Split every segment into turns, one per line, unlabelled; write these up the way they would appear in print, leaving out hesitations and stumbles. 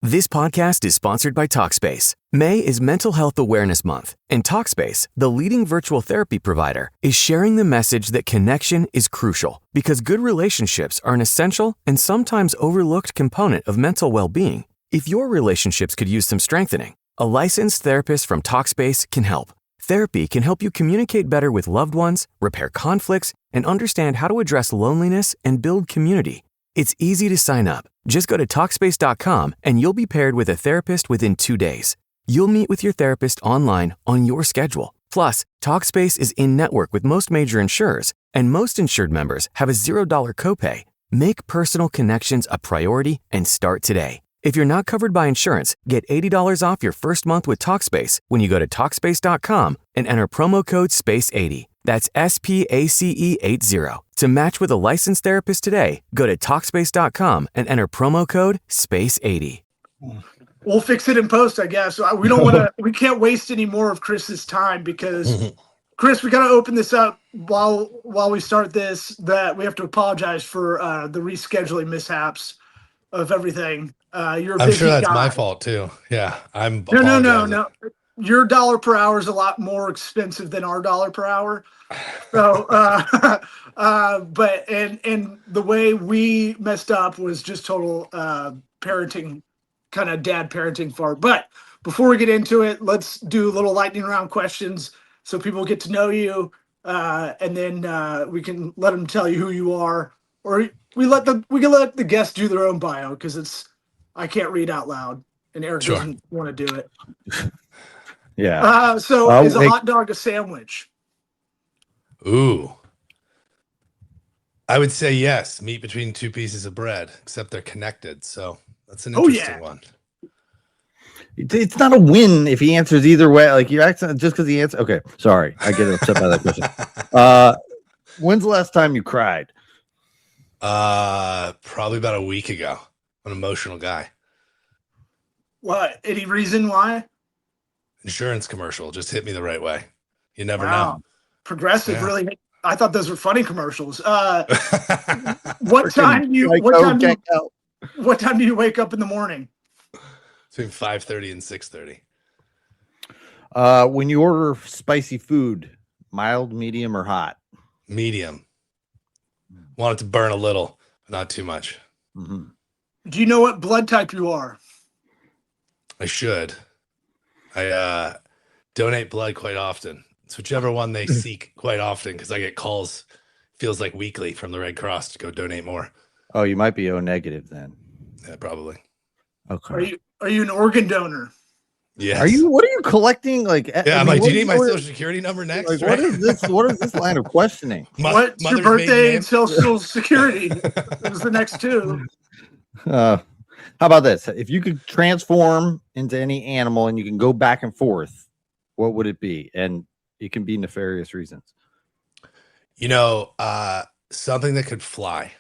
This podcast is sponsored by Talkspace. May is Mental Health Awareness Month, and Talkspace, the leading virtual therapy provider, is sharing the message that connection is crucial because good relationships are an essential and sometimes overlooked component of mental well-being. If your relationships could use some strengthening, a licensed therapist from Talkspace can help. Therapy can help you communicate better with loved ones, repair conflicts, and understand how to address loneliness and build community. It's easy to sign up. Just go to Talkspace.com and you'll be paired with a therapist within 2 days. You'll meet with your therapist online on your schedule. Plus, Talkspace is in-network with most major insurers, and most insured members have a $0 copay. Make personal connections a priority and start today. If you're not covered by insurance, get $80 off your first month with Talkspace when you go to Talkspace.com and enter promo code SPACE80. That's SPACE80. To match with a licensed therapist today, go to Talkspace.com and enter promo code SPACE80.
We'll fix it in post, I guess. We don't want to. We can't waste any more of Chris's time because, Chris, we got to open this up while we start this. That we have to apologize for the rescheduling mishaps of everything. You're a busy
sure that's
guy.
my fault too. Yeah, I'm.
No. Your dollar per hour is a lot more expensive than our dollar per hour. So, but the way we messed up was just total parenting, kind of dad parenting fart. But before we get into it, let's do a little lightning round questions so people get to know you, and then we can let them tell you who you are, or we can let the guests do their own bio because I can't read out loud, and Eric doesn't want to do it.
Yeah.
So is a hot dog a sandwich?
Ooh. I would say yes. Meat between two pieces of bread, except they're connected. So that's an interesting one.
It's not a win if he answers either way. Like you accent just because he answers. Okay, sorry, I get upset by that question. When's the last time you cried?
Probably about a week ago. I'm an emotional guy.
What? Any reason why?
Insurance commercial just hit me the right way. You never know.
Progressive really. I thought those were funny commercials. What time do you wake up in the morning?
Between 5:30 and 6:30.
When you order spicy food, mild, medium, or hot?
Medium. Want it to burn a little, but not too much.
Mm-hmm.
Do you know what blood type you are?
I should. I donate blood quite often. It's whichever one they seek quite often because I get calls, feels like weekly, from the Red Cross to go donate more.
Oh, you might be O negative then.
Yeah, probably.
Okay.
Are you an organ donor?
Yes.
What are you collecting? Like,
yeah, I'm like, do you need my social security number next?
Like, what is this? What is this line of questioning?
What's your birthday and social security? It was the next two.
How about this? If you could transform into any animal and you can go back and forth, what would it be? And it can be nefarious reasons.
You know, something that could fly.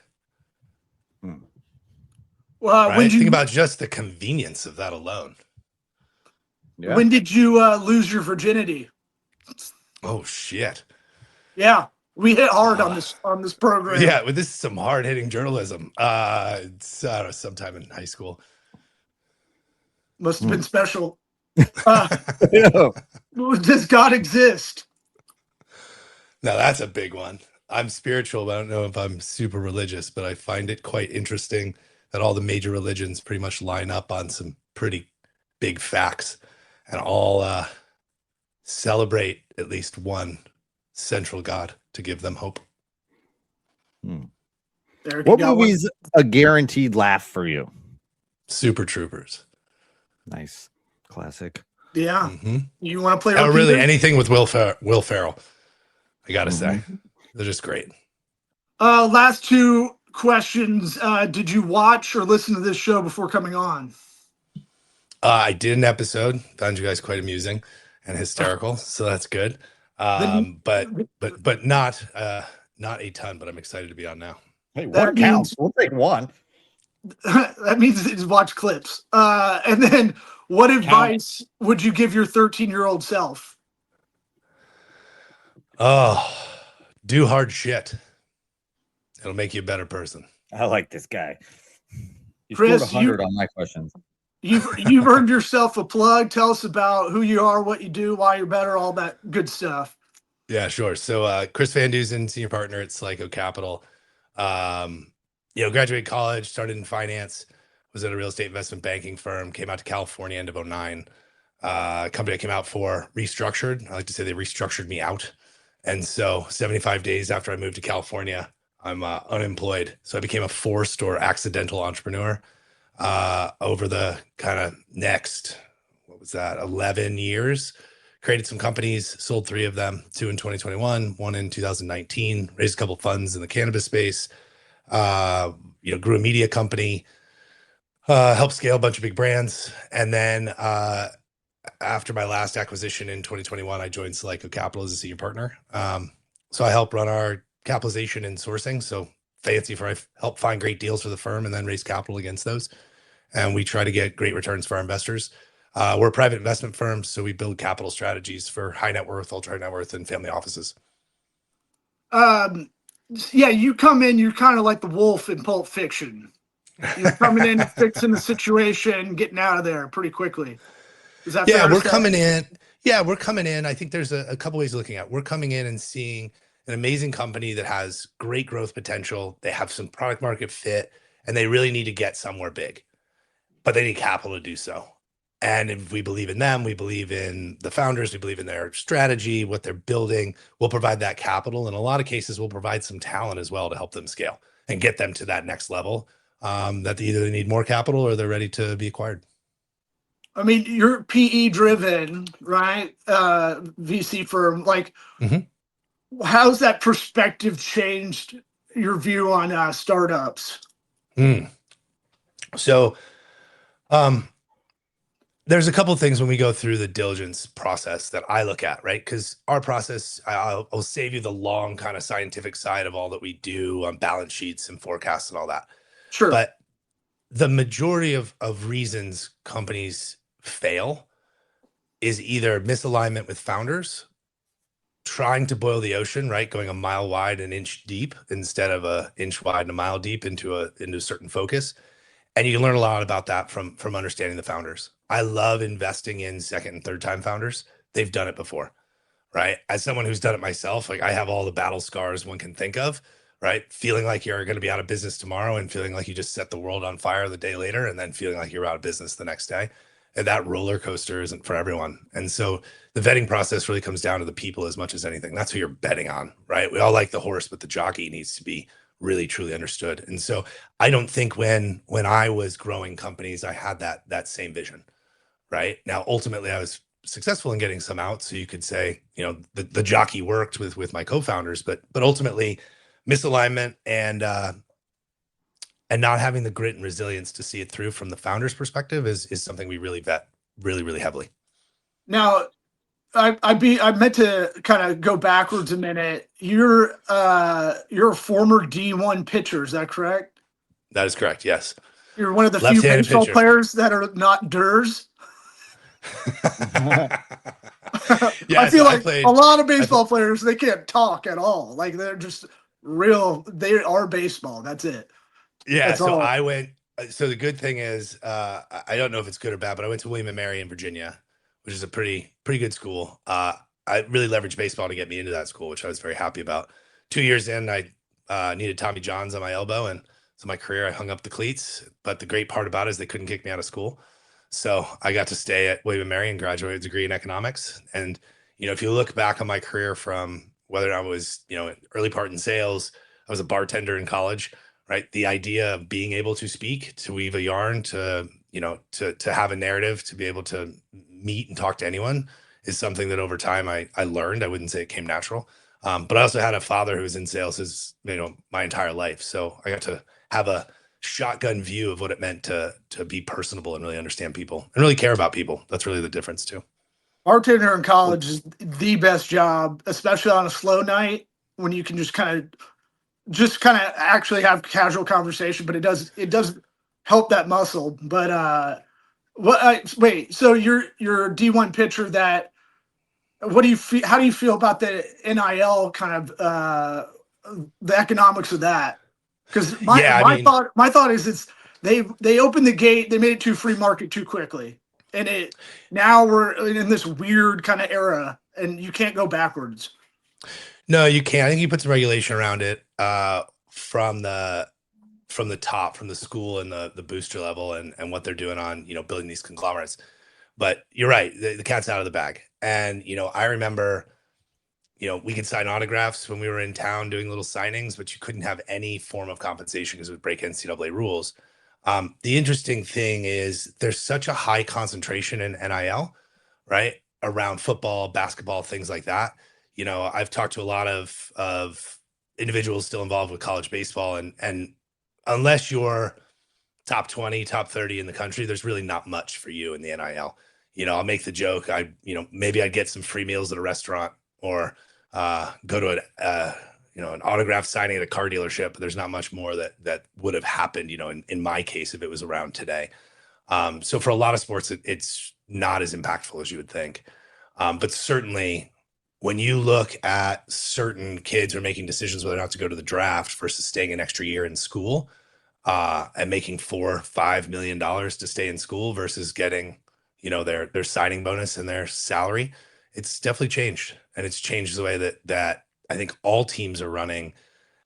Well,
right? Think about just the convenience of that alone.
Yeah.
When did you lose your virginity?
Oh shit!
Yeah, we hit hard on this program.
Yeah, well, this is some hard hitting journalism. It's sometime in high school.
Must have been special. Does God exist?
Now that's a big one. I'm spiritual, but I don't know if I'm super religious, but I find it quite interesting that all the major religions pretty much line up on some pretty big facts and all celebrate at least one central God to give them hope.
What movie's a guaranteed laugh for you?
Super Troopers.
Nice. Classic.
Yeah.
Mm-hmm.
You want to play?
Oh, really? Anything with Will Ferrell. I gotta say, they're just great.
Last two questions. Did you watch or listen to this show before coming on?
I did an episode. Found you guys quite amusing and hysterical, so that's good. But not a ton. But I'm excited to be on now.
Hey, one counts. We'll take one.
That means just watch clips. And then, what advice would you give your 13-year-old self?
Oh, do hard shit. It'll make you a better person.
I like this guy. You
Chris,
scored 100 on my questions.
You've earned yourself a plug. Tell us about who you are, what you do, why you're better, all that good stuff.
Yeah, sure. So Chris Van Dusen, senior partner at Slico Capital. Graduated college, started in finance, was at a real estate investment banking firm, came out to California end of 2009. Company I came out for restructured. I like to say they restructured me out. And so 75 days after I moved to California, I'm unemployed. So I became a forced or accidental entrepreneur over the kind of next, 11 years. Created some companies, sold 3 of them, 2 in 2021, 1 in 2019, raised a couple funds in the cannabis space, grew a media company, helped scale a bunch of big brands. And then after my last acquisition in 2021, I joined Slico Capital as a senior partner. So I help run our capitalization and sourcing. So fancy for I help find great deals for the firm and then raise capital against those. And we try to get great returns for our investors. We're a private investment firm, so we build capital strategies for high net worth, ultra high net worth, and family offices.
Yeah, you come in, you're kind of like the wolf in Pulp Fiction. You're coming in, fixing the situation, getting out of there pretty quickly. Is that fair to say?
Coming in. Yeah, we're coming in. I think there's a couple ways of looking at it. We're coming in and seeing an amazing company that has great growth potential. They have some product market fit, and they really need to get somewhere big, but they need capital to do so. And if we believe in them, we believe in the founders, we believe in their strategy, what they're building, we'll provide that capital. In a lot of cases, we'll provide some talent as well to help them scale and get them to that next level, that they either need more capital or they're ready to be acquired.
I mean, you're PE driven, right? VC firm. Like, how's that perspective changed your view on startups?
So, there's a couple of things when we go through the diligence process that I look at, right? Because our process, I'll save you the long kind of scientific side of all that we do on balance sheets and forecasts and all that.
Sure.
But the majority of reasons companies fail is either misalignment with founders, trying to boil the ocean, right? Going a mile wide, an inch deep instead of an inch wide and a mile deep into a certain focus. And you can learn a lot about that from understanding the founders. I love investing in second and third time founders. They've done it before, right? As someone who's done it myself, like I have all the battle scars one can think of, right? Feeling like you're going to be out of business tomorrow and feeling like you just set the world on fire the day later and then feeling like you're out of business the next day. And that roller coaster isn't for everyone. And so the vetting process really comes down to the people as much as anything. That's who you're betting on, right? We all like the horse, but the jockey needs to be really truly understood. And so I don't think when I was growing companies, I had that same vision, right? Now, ultimately, I was successful in getting some out. So you could say, the jockey worked with my co-founders, but ultimately misalignment and not having the grit and resilience to see it through from the founder's perspective is something we really vet really, really heavily.
Now, I meant to kind of go backwards a minute. You're a former D1 pitcher, is that correct?
That is correct. Yes.
You're one of the few baseball players that are not Durs.
Yeah,
I feel like a lot of baseball players, they can't talk at all. Like they're just they are baseball. That's it.
Yeah.
That's
so
all.
So the good thing is, I don't know if it's good or bad, but I went to William & Mary in Virginia, which is a pretty good school. I really leveraged baseball to get me into that school, which I was very happy about. 2 years in, I needed Tommy Johns on my elbow, and so my career, I hung up the cleats. But the great part about it is they couldn't kick me out of school. So I got to stay at William & Mary and graduate with a degree in economics. And, if you look back on my career from whether I was, early part in sales, I was a bartender in college, right? The idea of being able to speak, to weave a yarn, to have a narrative, to be able to meet and talk to anyone is something that over time I learned. I wouldn't say it came natural. But I also had a father who was in sales my entire life. So I got to have a shotgun view of what it meant to be personable and really understand people and really care about people. That's really the difference too.
Bartender in college is the best job, especially on a slow night when you can just kind of actually have casual conversation, but it does help that muscle. But wait, so you're a D1 pitcher that, what do you feel, how do you feel about the NIL kind of the economics of that? Because my thought is they opened the gate. They made it too free market too quickly, and now we're in this weird kind of era, and you can't go backwards.
No, you can't. I think you put some regulation around it from the top, from the school and the booster level and what they're doing on, building these conglomerates. But you're right, the cat's out of the bag. And, I remember, we could sign autographs when we were in town doing little signings, but you couldn't have any form of compensation because it would break NCAA rules. The interesting thing is there's such a high concentration in NIL, right? Around football, basketball, things like that. I've talked to a lot of individuals still involved with college baseball, and unless you're top 20, top 30 in the country, there's really not much for you in the NIL. I'll make the joke. Maybe I'd get some free meals at a restaurant or go to an autograph signing at a car dealership, but there's not much more that would have happened, in my case, if it was around today. So for a lot of sports, it's not as impactful as you would think. But certainly when you look at certain kids who are making decisions whether or not to go to the draft versus staying an extra year in school, and making $4 or $5 million to stay in school versus getting, their signing bonus and their salary, it's definitely changed. And it's changed the way that I think all teams are running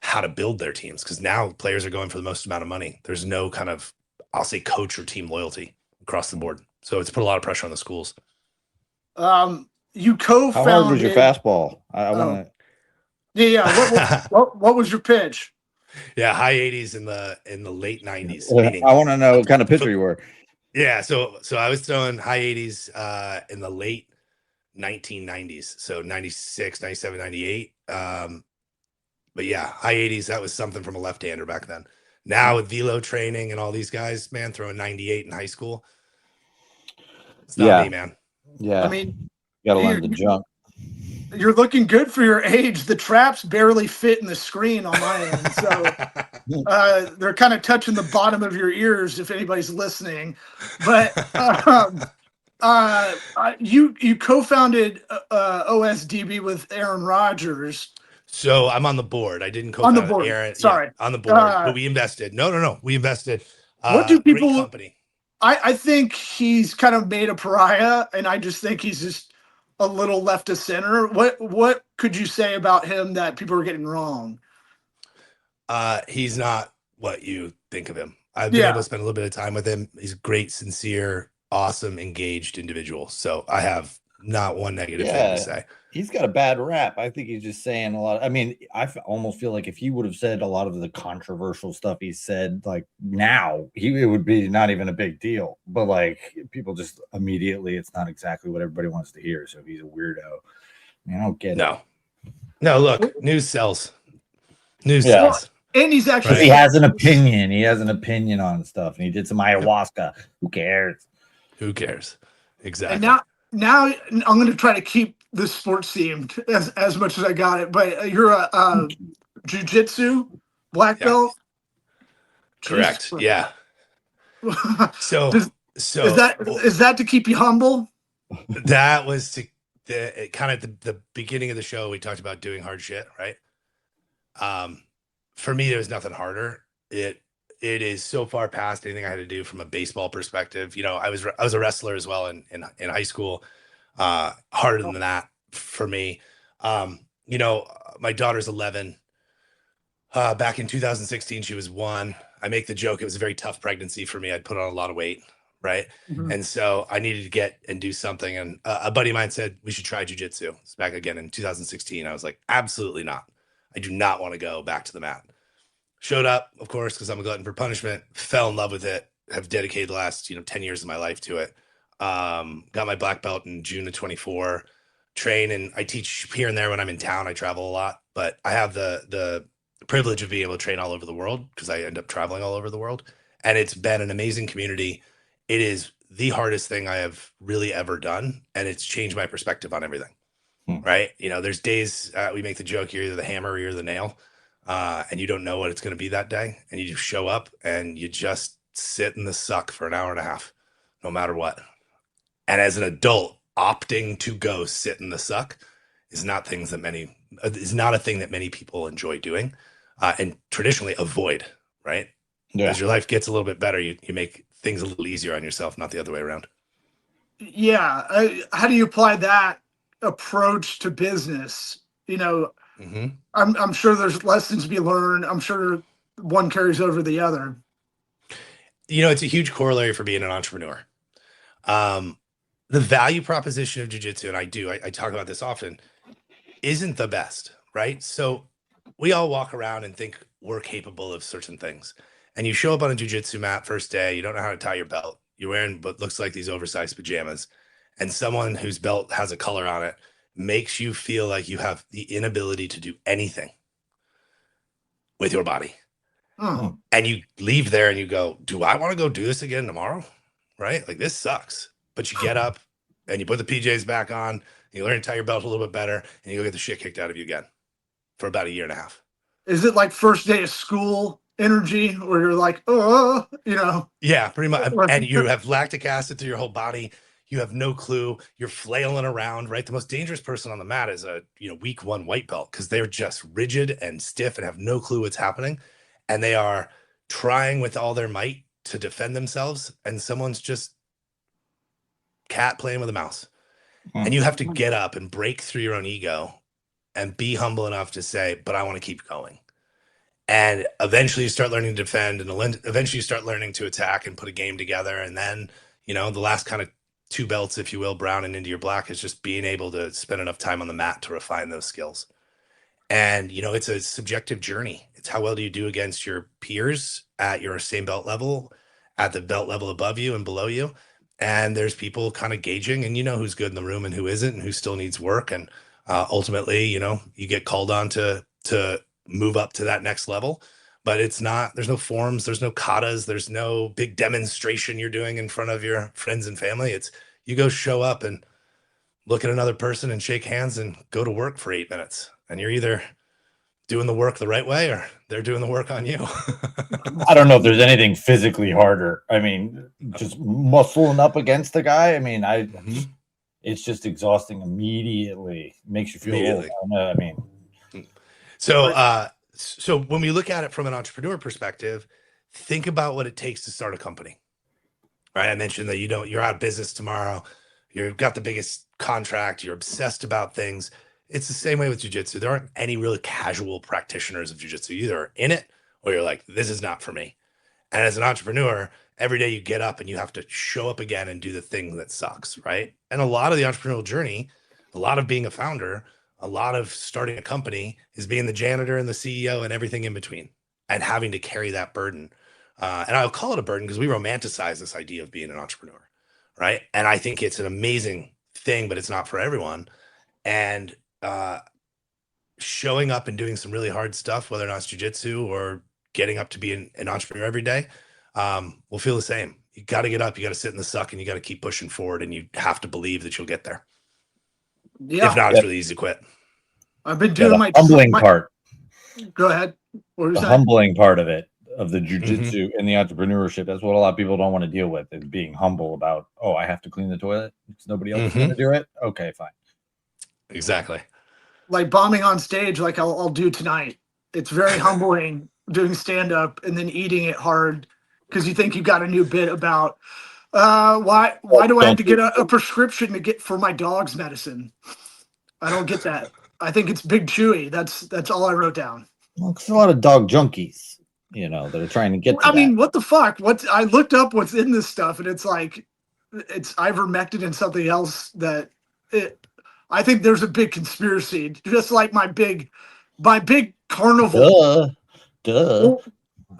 how to build their teams, because now players are going for the most amount of money. There's no kind of, I'll say, coach or team loyalty across the board. So it's put a lot of pressure on the schools.
You co-founded.
How hard was your fastball? I want to.
Yeah. What was your pitch?
Yeah, high 80s in the late 90s.
I want to know what kind of pitcher you were.
Yeah, so I was throwing high 80s in the late 1990s, so 96, 97, 98. But yeah, high 80s, that was something from a left-hander back then. Now with velo training and all these guys, man, throwing 98 in high school, it's not me, man.
Yeah,
I mean,
you got to learn to jump.
You're looking good for your age. The traps barely fit in the screen on my end, so they're kind of touching the bottom of your ears if anybody's listening. But you co-founded OSDB with Aaron Rodgers.
So I'm on the board. I didn't co-found
on the board.
Aaron.
Sorry,
on the board. But we invested. No. We invested.
What do people?
Great company.
I think he's kind of made a pariah, and I just think he's just a little left of center. What could you say about him that people are getting wrong?
He's not what you think of him. I've been able to spend a little bit of time with him. He's a great, sincere, awesome, engaged individual. So I have not one negative thing to say.
He's got a bad rap. I think he's just saying a lot. I mean, almost feel like if he would have said a lot of the controversial stuff he said, like now, it would be not even a big deal. But like people just immediately, it's not exactly what everybody wants to hear. So if he's a weirdo, I mean, I don't get it.
No. Look, news sells. News sells.
And he's actually
he has an opinion. He has an opinion on stuff, and he did some ayahuasca. Who cares?
Exactly.
And now I'm going to try to keep this sports themed as much as I got it. But you're a jiu-jitsu black belt.
Correct.
Jeez.
Yeah. So
is that to keep you humble?
That was the kind of the beginning of the show. We talked about doing hard shit, right? For me, there was nothing harder. It is so far past anything I had to do from a baseball perspective. I was a wrestler as well in high school. Harder than that for me. My daughter's 11. Back in 2016, she was 1. I make the joke it was a very tough pregnancy for me. I'd put on a lot of weight, right? Mm-hmm. And so I needed to get and do something. And a buddy of mine said we should try jujitsu. It's back again in 2016. I was like, absolutely not. I do not want to go back to the mat. Showed up, of course, because I'm a glutton for punishment. Fell in love with it. Have dedicated the last 10 years of my life to it. Got my black belt in June of 24. Train and I teach here and there when I'm in town. I travel a lot, but I have the privilege of being able to train all over the world because I end up traveling all over the world. And it's been an amazing community. It is the hardest thing I have really ever done, and it's changed my perspective on everything. Right? There's days we make the joke, you're either the hammer or you're the nail, and you don't know what it's going to be that day, and you just show up and you just sit in the suck for an hour and a half, no matter what. And as an adult, opting to go sit in the suck is not a thing that many people enjoy doing, and traditionally avoid. Right? As your life gets a little bit better, you make things a little easier on yourself, not the other way around.
Yeah. How do you apply that approach to business? You know, I'm sure there's lessons to be learned. I'm sure one carries over the other.
You know, it's a huge corollary for being an entrepreneur. The value proposition of jiu-jitsu, and I talk about this often, isn't the best, right? So we all walk around and think we're capable of certain things. And you show up on a jiu-jitsu mat first day, you don't know how to tie your belt. You're wearing what looks like these oversized pajamas. And someone whose belt has a color on it makes you feel like you have the inability to do anything with your body. And you leave there and you go, do I want to go do this again tomorrow? Right? Like, this sucks. But you get up and you put the PJs back on, you learn to tie your belt a little bit better, and you go get the shit kicked out of you again for about a year and a half.
Is it like first day of school energy where you're like, oh, you know?
Yeah, pretty much. And you have lactic acid through your whole body. You have no clue. You're flailing around, right? The most dangerous person on the mat is a week one white belt, because they're just rigid and stiff and have no clue what's happening. And they are trying with all their might to defend themselves. And someone's just cat playing with a mouse. And you have to get up and break through your own ego and be humble enough to say, but I want to keep going. And eventually you start learning to defend, and eventually you start learning to attack and put a game together. And then, the last kind of two belts, if you will, brown and into your black, is just being able to spend enough time on the mat to refine those skills. And, it's a subjective journey. It's how well do you do against your peers at your same belt level, at the belt level above you and below you. And there's people kind of gauging, and who's good in the room and who isn't, and who still needs work. And ultimately, you get called on to move up to that next level. But there's no forms, there's no katas, there's no big demonstration you're doing in front of your friends and family. It's you go show up and look at another person and shake hands and go to work for 8 minutes. And you're either doing the work the right way or they're doing the work on you.
I don't know if there's anything physically harder. I mean, just muscling up against the guy. I mean, it's just exhausting immediately. Makes you feel old.
So when we look at it from an entrepreneur perspective, think about what it takes to start a company, right? I mentioned that you're out of business tomorrow. You've got the biggest contract. You're obsessed about things. It's the same way with jiu-jitsu. There aren't any really casual practitioners of jiu-jitsu. You either are in it or you're like, this is not for me. And as an entrepreneur, every day you get up and you have to show up again and do the thing that sucks, right? And a lot of the entrepreneurial journey, a lot of being a founder, a lot of starting a company is being the janitor and the CEO and everything in between, and having to carry that burden. And I'll call it a burden because we romanticize this idea of being an entrepreneur, right? And I think it's an amazing thing, but it's not for everyone. And showing up and doing some really hard stuff, whether or not it's jiu-jitsu or getting up to be an entrepreneur every day, will feel the same. You got to get up, you got to sit in the suck, and you got to keep pushing forward, and you have to believe that you'll get there. Yeah. If not, it's really easy to quit.
I've been doing my
humbling part.
Go ahead.
The humbling part of it, of the jiu-jitsu and the entrepreneurship. That's what a lot of people don't want to deal with, is being humble about, I have to clean the toilet. It's nobody else going to do it. Okay, fine.
Exactly.
Like bombing on stage, like I'll do tonight. It's very humbling doing stand-up and then eating it hard because you think you got a new bit about why do I have to get a prescription to get for my dog's medicine? I don't get that. I think it's Big Chewy. That's all I wrote down.
Well, there's a lot of dog junkies, that are trying to get to
mean, what the fuck? I looked up what's in this stuff, and it's like it's ivermectin and something else I think there's a big conspiracy, just like my big carnival.
Duh.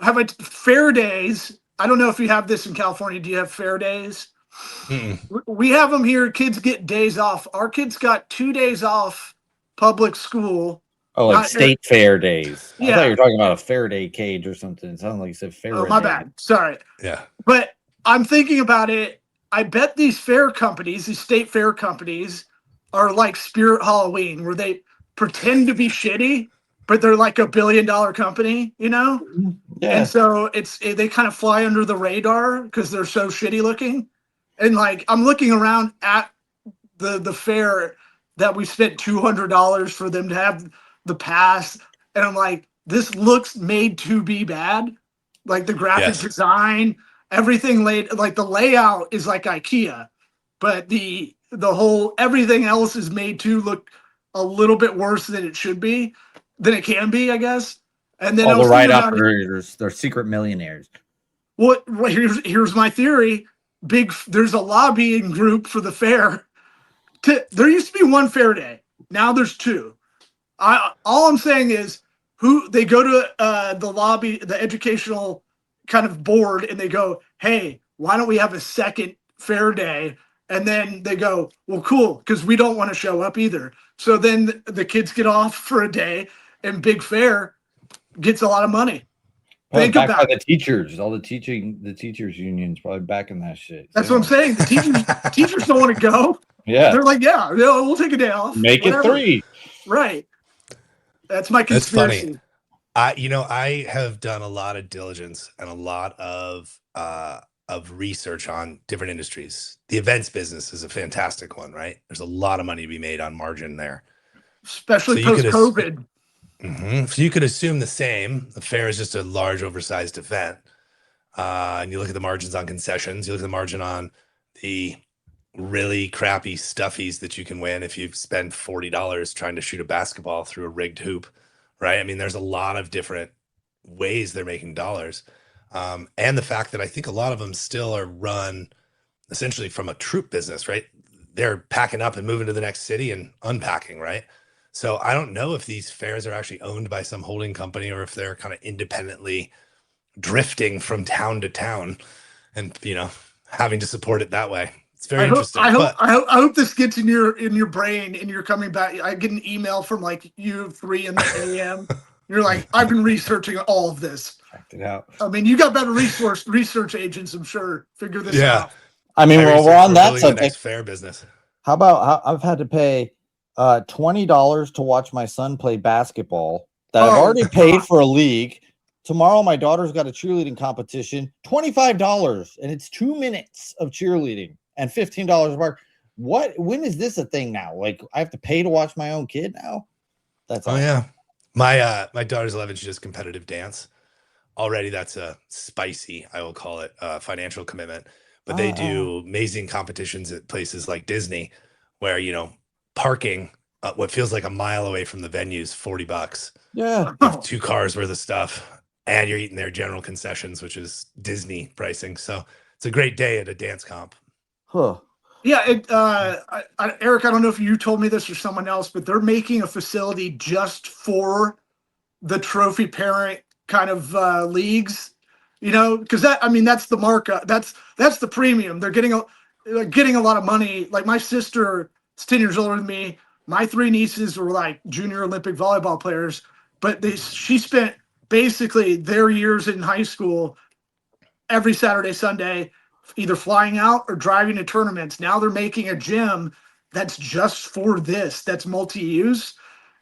Have a fair days. I don't know if you have this in California. Do you have fair days? We have them here. Kids get days off. Our kids got 2 days off public school.
Oh, like state fair days.
Yeah.
I thought you were talking about a Faraday cage or something. It sounded like you said fair.
Oh, my bad. Sorry.
Yeah.
But I'm thinking about it. I bet these fair companies, these state fair companies, are like Spirit Halloween, where they pretend to be shitty, but they're like $1 billion company, Yeah. And so they kind of fly under the radar because they're so shitty looking. And like I'm looking around at the fair that we spent $200 for them to have the pass, and I'm like, this looks made to be bad. Like the graphic
Yes.
design, everything laid, like the layout is like IKEA, but the whole everything else is made to look a little bit worse than it should be, than it can be, I guess. And then
All
I
the
was
right
thinking about it.
operators, they're secret millionaires.
What here's my theory. There's a lobbying group for the fair. There used to be one fair day. Now there's two. All I'm saying is they go to the lobby, the educational kind of board, and they go, hey, why don't we have a second fair day? And then they go, well, cool, because we don't want to show up either. So then the kids get off for a day, and Big Fair gets a lot of money.
Probably
Think
backed by
about
the teachers, all the teachers unions probably backing that shit.
That's what I'm saying. The teachers don't want to go.
Yeah,
They're like, yeah, we'll take a day off.
make
whatever.
it 3.
Right. That's my
That's
conspiracy.
funny. I have done a lot of diligence and a lot of research on different industries. The events business is a fantastic one, right? There's a lot of money to be made on margin there.
Especially
So you could
post-COVID.
So you could assume the same. The fair is just a large, oversized event. And you look at the margins on concessions. You look at the margin on the really crappy stuffies that you can win if you spend $40 trying to shoot a basketball through a rigged hoop, right? I mean, there's a lot of different ways they're making dollars. And the fact that I think a lot of them still are run essentially from a troop business, right? They're packing up and moving to the next city and unpacking, right? So I don't know if these fairs are actually owned by some holding company or if they're kind of independently drifting from town to town and, having to support it that way. It's very interesting.
I hope this gets in your brain and you're coming back. I get an email from like you 3 a.m. You're like, I've been researching all of this.
Checked it out.
I mean, you got better research agents, I'm sure. Figure this out.
I mean, well, we're on that subject.
Next fair business.
How about I've had to pay $20 to watch my son play basketball that I've already paid for a league. Tomorrow, my daughter's got a cheerleading competition, $25, and it's 2 minutes of cheerleading and $15 a bar. When is this a thing now? Like, I have to pay to watch my own kid now? That's awesome.
Yeah. My daughter's 11. She does competitive dance. Already, that's a spicy, I will call it, financial commitment. But they do amazing competitions at places like Disney, where parking what feels like a mile away from the venues, $40.
Yeah,
2 cars worth of stuff, and you're eating their general concessions, which is Disney pricing. So it's a great day at a dance comp.
Huh.
Yeah, Eric, I don't know if you told me this or someone else, but they're making a facility just for the trophy parent kind of leagues. Because that's the markup. That's the premium. They're getting a lot of money. Like my sister is 10 years older than me. My 3 nieces were like junior Olympic volleyball players, but she spent basically their years in high school every Saturday, Sunday, either flying out or driving to tournaments. Now they're making a gym that's just for this. That's multi-use.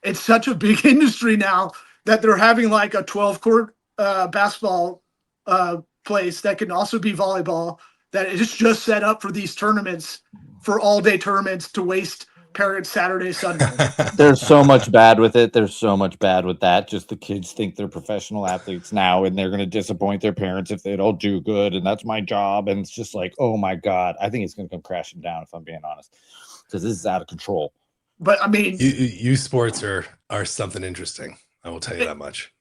It's such a big industry now that they're having like a 12-court basketball place that can also be volleyball, that is just set up for these tournaments, for all-day tournaments to waste parents Saturday, Sunday.
There's so much bad with it. There's so much bad with that. Just the kids think they're professional athletes now, and they're going to disappoint their parents if they don't do good, and that's my job. And it's just like, oh my God, I think it's going to come crashing down, if I'm being honest, because this is out of control.
But I mean,
you sports are something interesting. I will tell you that much.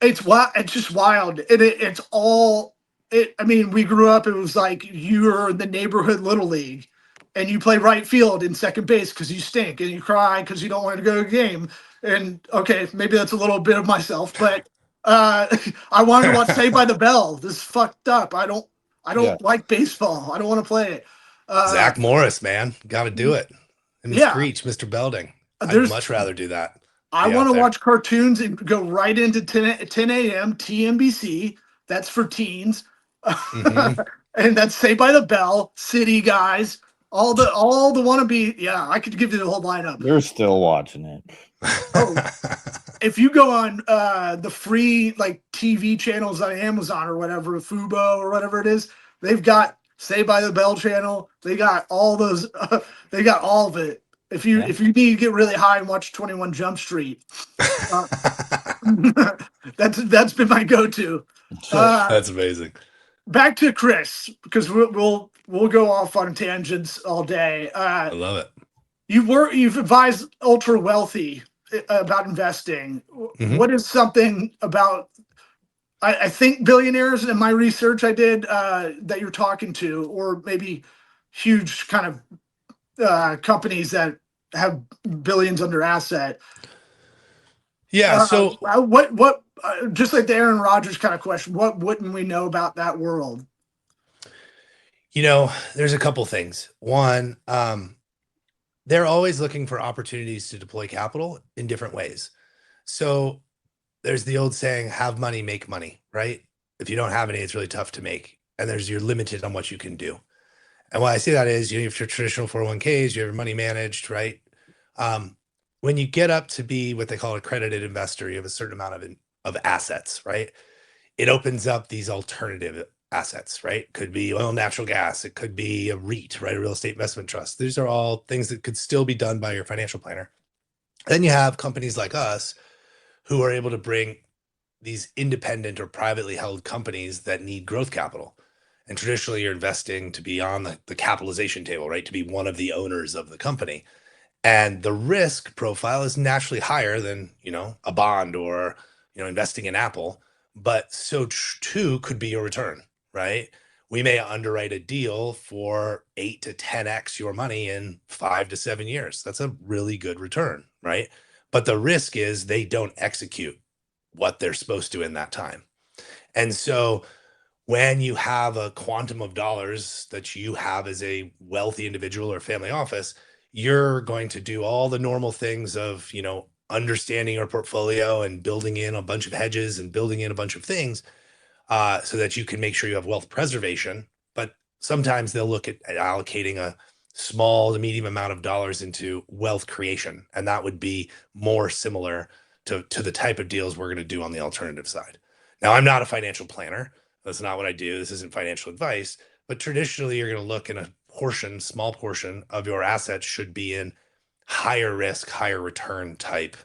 It's wild. It's just wild. It's all. I mean, we grew up. It was like you're in the neighborhood little league, and you play right field and second base because you stink, and you cry because you don't want to go to a game. And okay, maybe that's a little bit of myself, but I wanted to watch Saved by the Bell. This is fucked up. I don't like baseball. I don't want to play it.
Zach Morris, man, got to do it. And Screech, Mr. Belding. I'd much rather do that.
I want to watch cartoons and go right into 10 a.m. TNBC. That's for teens. Mm-hmm. And that's Saved by the Bell, City Guys, all the wannabe. Yeah, I could give you the whole lineup.
You're still watching it.
If you go on the free like TV channels on Amazon or whatever, Fubo or whatever it is, they've got Saved by the Bell channel. They got all those. They got all of it. If you need to get really high and watch 21 Jump Street, That's been my go-to.
That's amazing.
Back to Chris, because we'll go off on tangents all day.
I love it.
You've advised ultra wealthy about investing.
Mhm.
What is something about I think billionaires in my research I did that you're talking to, or maybe huge kind of companies that have billions under asset.
Yeah. So
What just like the Aaron Rodgers kind of question, what wouldn't we know about that world?
there's a couple things. One, they're always looking for opportunities to deploy capital in different ways. So there's the old saying, have money, make money, right? If you don't have any, it's really tough to make. And you're limited on what you can do. And why I say that is, you have your traditional 401ks, you have your money managed, right? When you get up to be what they call a accredited investor, you have a certain amount of assets, right? It opens up these alternative assets, right? Could be oil, natural gas. It could be a REIT, right? A real estate investment trust. These are all things that could still be done by your financial planner. Then you have companies like us who are able to bring these independent or privately held companies that need growth capital. And traditionally, you're investing to be on the capitalization table, right? To be one of the owners of the company. And the risk profile is naturally higher than, a bond or, investing in Apple. But so too could be your return, right? We may underwrite a deal for 8 to 10x your money in 5 to 7 years. That's a really good return, right? But the risk is they don't execute what they're supposed to in that time. And so when you have a quantum of dollars that you have as a wealthy individual or family office, you're going to do all the normal things of, understanding your portfolio and building in a bunch of hedges and building in a bunch of things so that you can make sure you have wealth preservation. But sometimes they'll look at allocating a small to medium amount of dollars into wealth creation. And that would be more similar to the type of deals we're going to do on the alternative side. Now, I'm not a financial planner. That's not what I do. This isn't financial advice. But traditionally, you're going to look in a small portion of your assets should be in higher risk, higher return type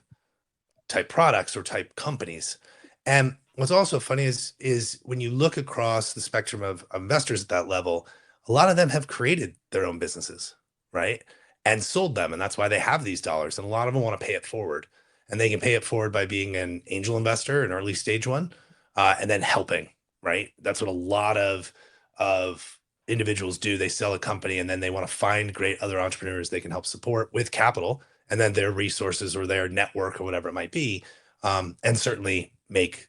products or type companies. And what's also funny is when you look across the spectrum of investors at that level, a lot of them have created their own businesses, right? And sold them. And that's why they have these dollars. And a lot of them want to pay it forward. And they can pay it forward by being an angel investor, an early stage one, and then helping, right? That's what a lot of individuals do. They sell a company and then they want to find great other entrepreneurs they can help support with capital and then their resources or their network or whatever it might be, and certainly make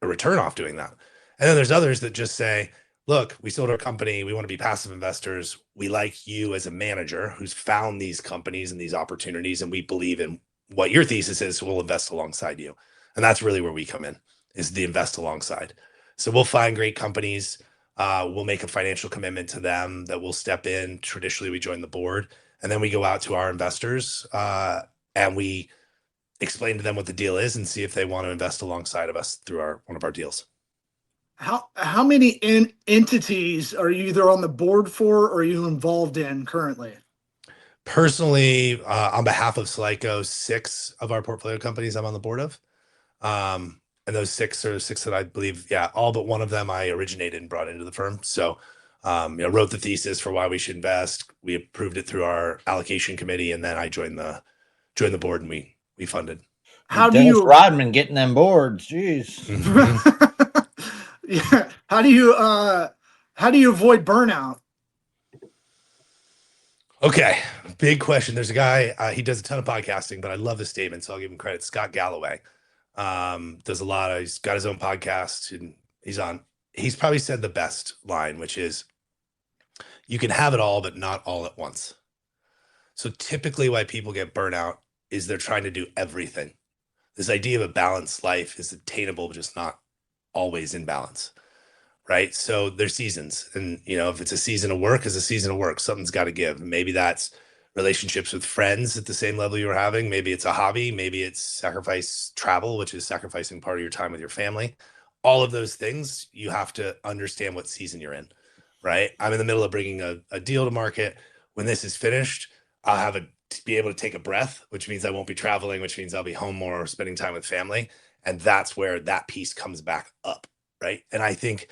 a return off doing that. And then there's others that just say, look, we sold our company. We want to be passive investors. We like you as a manager who's found these companies and these opportunities, and we believe in what your thesis is, so we'll invest alongside you. And that's really where we come in, is the invest alongside. So we'll find great companies. We'll make a financial commitment to them that we'll step in. Traditionally, we join the board, and then we go out to our investors and we explain to them what the deal is and see if they want to invest alongside of us through one of our deals.
How many entities are you either on the board for or are you involved in currently?
Personally, on behalf of Slico, 6 of our portfolio companies I'm on the board of. And those 6 are 6 that I believe, all but one of them I originated and brought into the firm. So, wrote the thesis for why we should invest. We approved it through our allocation committee, and then I joined the board and we funded.
How
Dennis
do you
Rodman getting them boards? Jeez.
Yeah. How do you avoid burnout?
Okay, big question. There's a guy, he does a ton of podcasting, but I love his statement, so I'll give him credit. Scott Galloway does a lot. He's got his own podcast, and he's probably said the best line, which is, you can have it all, but not all at once. So typically why people get burnout is they're trying to do everything. This idea of a balanced life is attainable, but just not always in balance. Right. So there's seasons, and if it's a season of work, it's a season of work. Something's got to give. Maybe that's relationships with friends at the same level you were having. Maybe it's a hobby. Maybe it's sacrifice travel, which is sacrificing part of your time with your family. All of those things, you have to understand what season you're in. Right. I'm in the middle of bringing a deal to market. When this is finished, I'll be able to take a breath, which means I won't be traveling, which means I'll be home more, spending time with family. And that's where that piece comes back up, right? And I think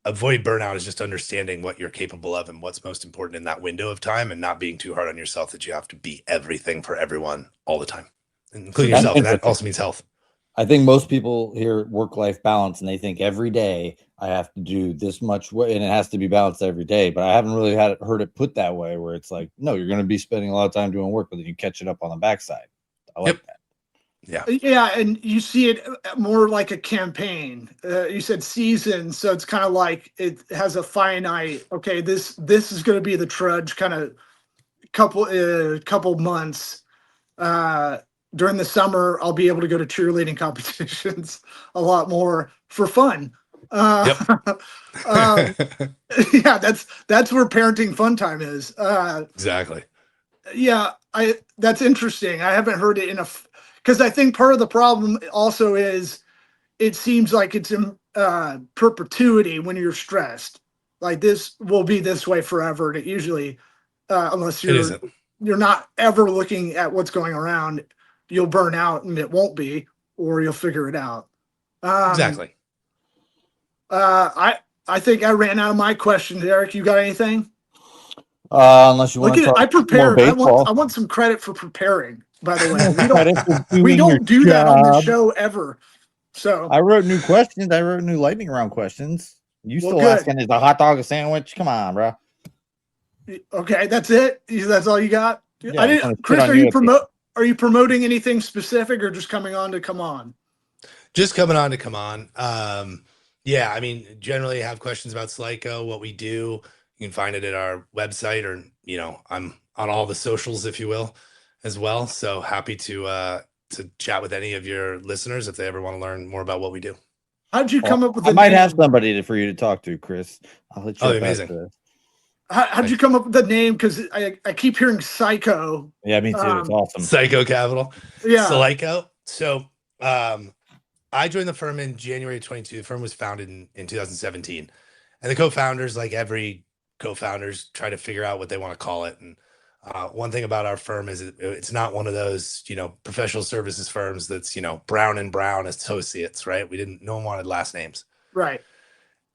avoid burnout is just understanding what you're capable of and what's most important in that window of time, and not being too hard on yourself that you have to be everything for everyone all the time, including yourself. And that also means health.
I think most people hear work-life balance and they think every day I have to do this much work and it has to be balanced every day. But I haven't really heard it put that way, where it's like, no, you're going to be spending a lot of time doing work, but then you catch it up on the backside. I like that.
Yeah, and you see it more like a campaign. You said season, so it's kind of like it has a finite. Okay, this is going to be the trudge kind of couple months. During the summer, I'll be able to go to cheerleading competitions a lot more for fun. Yeah, that's where parenting fun time is.
Exactly.
Yeah, that's interesting. I haven't heard it because I think part of the problem also is it seems like it's in perpetuity when you're stressed. Like this will be this way forever. And it usually, unless you're not ever looking at what's going around, you'll burn out and it won't be, or you'll figure it out.
Exactly.
I think I ran out of my questions. Eric, you got anything?
Unless you want to talk
I prepared.
more
I
baseball.
want some credit for preparing. By the way, we don't do that on the show ever. So
I wrote new questions. I wrote new lightning round questions. You still asking, is the hot dog a sandwich? Come on, bro.
Okay, that's it. That's all you got.
Yeah,
I didn't. Chris, are you promoting anything specific, or just coming on to come on?
Just coming on to come on. Yeah, I mean, generally have questions about Slico, what we do. You can find it at our website, or I'm on all the socials, if you will, as well. So happy to chat with any of your listeners if they ever want to learn more about what we do.
How'd you come up with?
I might have somebody for you to talk to, Chris. I'll let you.
Oh, amazing.
How'd you come up with the name? Because I keep hearing Psycho.
Yeah, me too. It's awesome.
Psycho Capital.
Yeah.
Slico. So I joined the firm in January 22. The firm was founded in 2017. And the co-founders, like every co-founders, try to figure out what they want to call it. And one thing about our firm is it's not one of those, professional services firms that's, Brown and Brown Associates, right? No one wanted last names.
Right.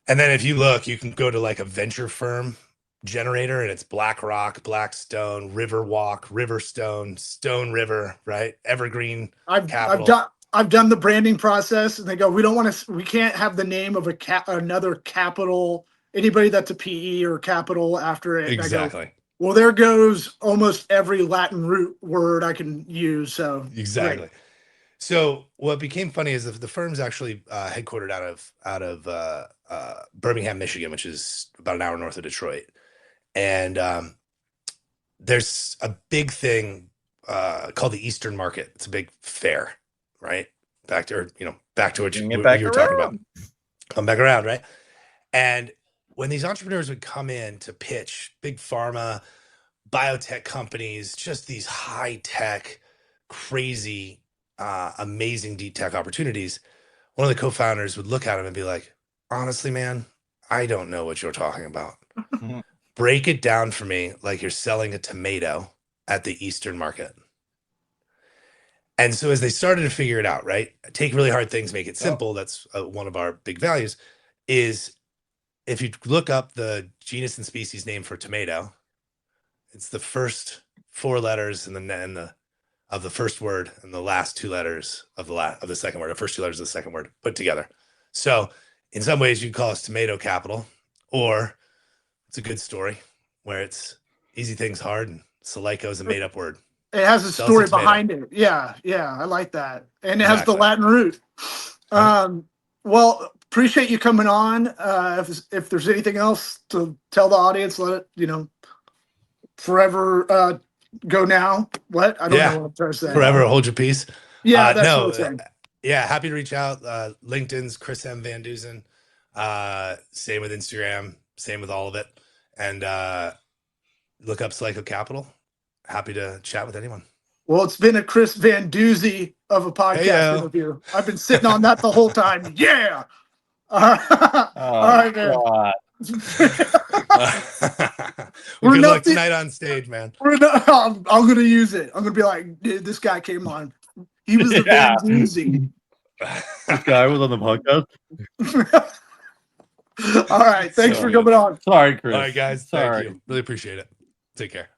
And then if you look, you can go to like a venture firm generator and it's BlackRock, Blackstone, Riverwalk, Riverstone, Stone River, right? Evergreen Capital.
I've done the branding process, and they go, we can't have the name of another capital, anybody that's a PE or capital after it.
Exactly.
Well, there goes almost every Latin root word I can use. So
exactly. Right. So what became funny is the firm's actually headquartered out of Birmingham, Michigan, which is about an hour north of Detroit. And there's a big thing called the Eastern Market. It's a big fair, right? Back to what you were talking about. Come back around, right? And when these entrepreneurs would come in to pitch, big pharma, biotech companies, just these high tech, crazy, amazing deep tech opportunities, one of the co-founders would look at him and be like, honestly, man, I don't know what you're talking about. Break it down for me like you're selling a tomato at the Eastern Market. And so as they started to figure it out, right? Take really hard things, make it simple. That's one of our big values. Is if you look up the genus and species name for tomato, it's the first 4 letters of the first word and the last 2 letters of the second word, the first 2 letters of the second word put together. So in some ways you'd call us tomato capital, or it's a good story where it's easy things hard and Slico is a made up word.
It has a story behind it. Yeah. I like that. And it has the Latin root. Well, appreciate you coming on. If there's anything else to tell the audience, let it, forever go now. What? I don't know what I'm trying to say.
Forever hold your peace.
Yeah, that's what I'm saying.
Yeah, happy to reach out. LinkedIn's Chris M. Van Dusen. Same with Instagram. Same with all of it. And look up Slico Capital. Happy to chat with anyone.
Well, it's been a Chris Van Dusen of a podcast interview. I've been sitting on that the whole time. Yeah. All right, man.
Good luck tonight on stage, man.
I'm going to use it. I'm going to be like, this guy came on. He was the Van Dusen.
This guy was on the podcast.
All right. Thanks for coming on.
Sorry, Chris.
All right, guys.
Sorry.
Thank you. Really appreciate it. Take care.